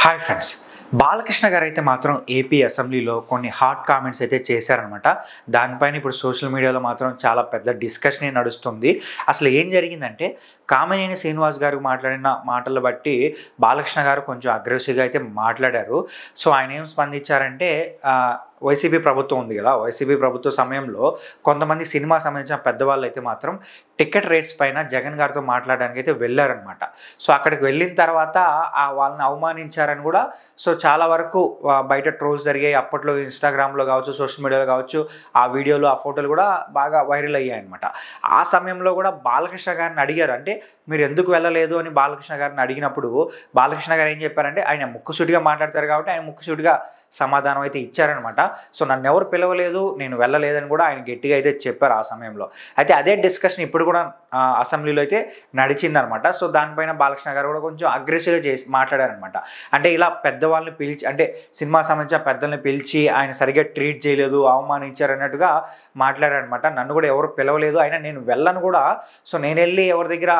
Hi friends, Balakrishna గారు అయితే మాత్రం ఏపీ అసెంబ్లీలో కొన్ని హాట్ కామెంట్స్ అయితే చేశారనమాట. దానిపైన ఇప్పుడు సోషల్ మీడియాలో మాత్రం చాలా పెద్ద డిస్కషన్ నడుస్తుంది. అసలు ఏం జరిగిందంటే, కామినేని శ్రీనివాస్ గారు మాట్లాడిన మాటలు బట్టి బాలకృష్ణ గారు కొంచెం అగ్రెసివ్గా అయితే మాట్లాడారు. సో ఆయన ఏం స్పందించారంటే, వైసీపీ ప్రభుత్వం ఉంది కదా, వైసీపీ ప్రభుత్వ సమయంలో కొంతమంది సినిమా సంబంధించిన పెద్దవాళ్ళు అయితే మాత్రం టికెట్ రేట్స్ పైన జగన్ గారితో మాట్లాడడానికి అయితే వెళ్ళారనమాట. సో అక్కడికి వెళ్ళిన తర్వాత వాళ్ళని అవమానించారని కూడా సో చాలా వరకు బయట ట్రోల్స్ జరిగాయి. అప్పట్లో ఇన్స్టాగ్రామ్లో కావచ్చు, సోషల్ మీడియాలో కావచ్చు, ఆ వీడియోలు ఆ ఫోటోలు కూడా బాగా వైరల్ అయ్యాయి అనమాట. ఆ సమయంలో కూడా బాలకృష్ణ గారిని అడిగారు, అంటే మీరు ఎందుకు వెళ్ళలేదు అని బాలకృష్ణ గారిని అడిగినప్పుడు బాలకృష్ణ గారు ఏం చెప్పారంటే, ఆయన ముక్కుసూటిగా మాట్లాడతారు కాబట్టి ఆయన ముక్కుసూటిగా సమాధానం అయితే ఇచ్చారనమాట. సో నన్ను ఎవరు పిలవలేదు, నేను వెళ్ళలేదని కూడా ఆయన గట్టిగా అయితే చెప్పారు ఆ సమయంలో. అయితే అదే డిస్కషన్ ఇప్పుడు కూడా అసెంబ్లీలో అయితే నడిచిందనమాట. సో దానిపైన బాలకృష్ణ గారు కూడా కొంచెం అగ్రెసివ్గా మాట్లాడారనమాట. అంటే ఇలా పెద్దవాళ్ళని పిలిచి, అంటే సినిమా సంబంధించిన పెద్దల్ని పిలిచి ఆయన సరిగ్గా ట్రీట్ చేయలేదు, అవమానించారు అన్నట్టుగా మాట్లాడారనమాట. నన్ను కూడా ఎవరు పిలవలేదు, అయినా నేను వెళ్ళను కూడా. సో నేను వెళ్ళి ఎవరి దగ్గర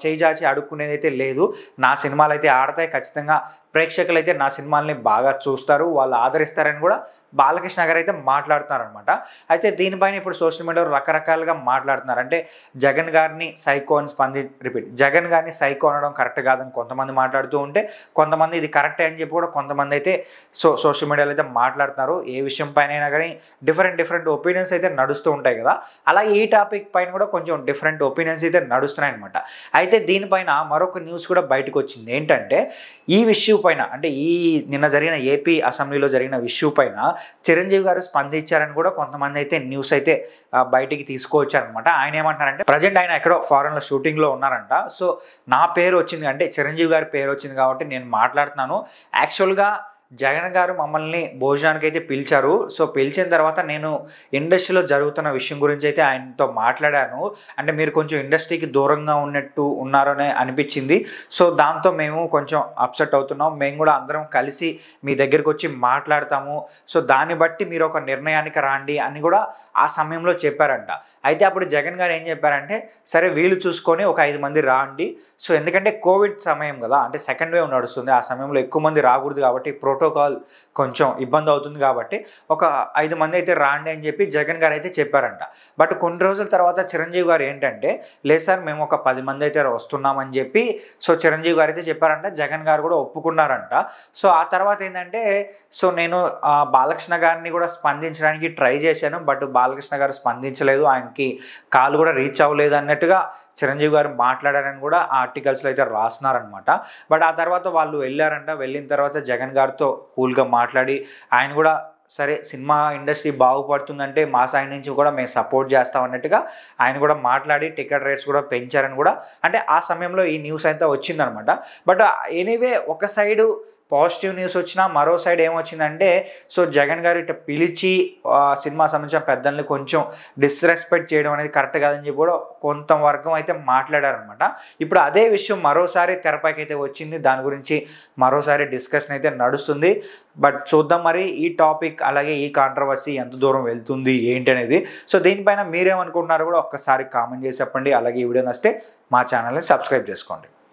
చేయి చాచి అడుక్కునేది అయితే లేదు. నా సినిమాలు అయితే ఆడతాయి, ఖచ్చితంగా ప్రేక్షకులు అయితే నా సినిమాల్ని బాగా చూస్తారు, వాళ్ళు ఆదరిస్తారని కూడా బాలకృష్ణ గారు అయితే మాట్లాడుతున్నారనమాట. అయితే దీనిపైన ఇప్పుడు సోషల్ మీడియాలో రకరకాలుగా మాట్లాడుతున్నారు. అంటే జగన్ గారిని సైకో అని జగన్ గారిని సైకో అనడం కరెక్ట్ కాదని కొంతమంది మాట్లాడుతూ ఉంటే, కొంతమంది ఇది కరెక్టే అని చెప్పి కూడా కొంతమంది అయితే సోషల్ మీడియాలో అయితే మాట్లాడుతున్నారు. ఏ విషయం పైన అయినా కానీ డిఫరెంట్ ఒపీనియన్స్ అయితే నడుస్తూ ఉంటాయి కదా, అలాగే ఈ టాపిక్ పైన కూడా కొంచెం డిఫరెంట్ ఒపీనియన్స్ అయితే నడుస్తున్నాయి అనమాట. అయితే దీనిపైన మరొక న్యూస్ కూడా బయటకు వచ్చింది. ఏంటంటే, ఈ ఇష్యూ పైన, అంటే ఈ నిన్న జరిగిన ఏపీ అసెంబ్లీలో జరిగిన ఇష్యూ పైన చిరంజీవి గారు స్పందించారని కూడా కొంతమంది అయితే న్యూస్ అయితే బయటికి తీసుకొచ్చారనమాట. ఆయన ఏమంటారంటే, ప్రజెంట్ ఆయన ఎక్కడో ఫారెన్లో షూటింగ్లో ఉన్నారంట. సో నా పేరు వచ్చింది, అంటే చిరంజీవి గారి పేరు వచ్చింది కాబట్టి నేను మాట్లాడుతున్నాను. యాక్చువల్గా జగన్ గారు మమ్మల్ని భోజనానికి అయితే పిలిచారు. సో పిలిచిన తర్వాత నేను ఇండస్ట్రీలో జరుగుతున్న విషయం గురించి అయితే ఆయనతో మాట్లాడాను. అంటే మీరు కొంచెం ఇండస్ట్రీకి దూరంగా ఉన్నట్టు ఉన్నారనే అనిపించింది. సో దాంతో మేము కొంచెం అప్సెట్ అవుతున్నాం. మేము కూడా అందరం కలిసి మీ దగ్గరికి వచ్చి మాట్లాడతాము. సో దాన్ని బట్టి మీరు ఒక నిర్ణయానికి రాండి అని కూడా ఆ సమయంలో చెప్పారంట. అయితే అప్పుడు జగన్ గారు ఏం చెప్పారంటే, సరే వీలు చూసుకొని ఒక 5 మంది రాండి. సో ఎందుకంటే కోవిడ్ సమయం కదా, అంటే సెకండ్ వేవ్ నడుస్తుంది, ఆ సమయంలో ఎక్కువ మంది రాకూడదు కాబట్టి ప్రోటోకాల్ కొంచెం ఇబ్బంది అవుతుంది కాబట్టి ఒక 5 మంది అయితే రాండి అని చెప్పి జగన్ గారు అయితే చెప్పారంట. బట్ కొన్ని రోజుల తర్వాత చిరంజీవి గారు ఏంటంటే, లేదు సార్ మేము ఒక 10 మంది అయితే వస్తున్నామని చెప్పి సో చిరంజీవి గారు అయితే చెప్పారంట. జగన్ గారు కూడా ఒప్పుకున్నారంట. సో ఆ తర్వాత ఏంటంటే, సో నేను బాలకృష్ణ గారిని కూడా స్పందించడానికి ట్రై చేశాను, బట్ బాలకృష్ణ గారు స్పందించలేదు, ఆయనకి కాల్ కూడా రీచ్ అవ్వలేదు అన్నట్టుగా చిరంజీవి గారు మాట్లాడారని కూడా ఆ ఆర్టికల్స్లో అయితే రాస్తున్నారనమాట. బట్ ఆ తర్వాత వాళ్ళు వెళ్ళారంట. వెళ్ళిన తర్వాత జగన్ గారితో కూల్గా మాట్లాడి ఆయన కూడా సరే సినిమా ఇండస్ట్రీ బాగుపడుతుందంటే మా సైడ్ నుంచి కూడా మేము సపోర్ట్ చేస్తాం అన్నట్టుగా ఆయన కూడా మాట్లాడి టికెట్ రేట్స్ కూడా పెంచారని కూడా, అంటే ఆ సమయంలో ఈ న్యూస్ అయితే వచ్చిందనమాట. బట్ ఎనీవే, ఒక సైడు పాజిటివ్ న్యూస్ వచ్చినా మరో సైడ్ ఏమొచ్చిందంటే, సో జగన్ గారు ఇట్లా పిలిచి సినిమా సంబంధించిన పెద్దల్ని కొంచెం డిస్రెస్పెక్ట్ చేయడం అనేది కరెక్ట్ కాదని చెప్పి కూడా కొంత వర్గం అయితే మాట్లాడారనమాట. ఇప్పుడు అదే విషయం మరోసారి తెరపైకి అయితే వచ్చింది. దాని గురించి మరోసారి డిస్కషన్ అయితే నడుస్తుంది. బట్ చూద్దాం మరి ఈ టాపిక్ అలాగే ఈ కాంట్రవర్సీ ఎంత దూరం వెళ్తుంది ఏంటి అనేది. సో దీనిపైన మీరేమనుకుంటున్నారో కూడా ఒక్కసారి కామెంట్ చేసి చెప్పండి. అలాగే ఈ వీడియో నచ్చితే మా ఛానల్ని సబ్స్క్రైబ్ చేసుకోండి.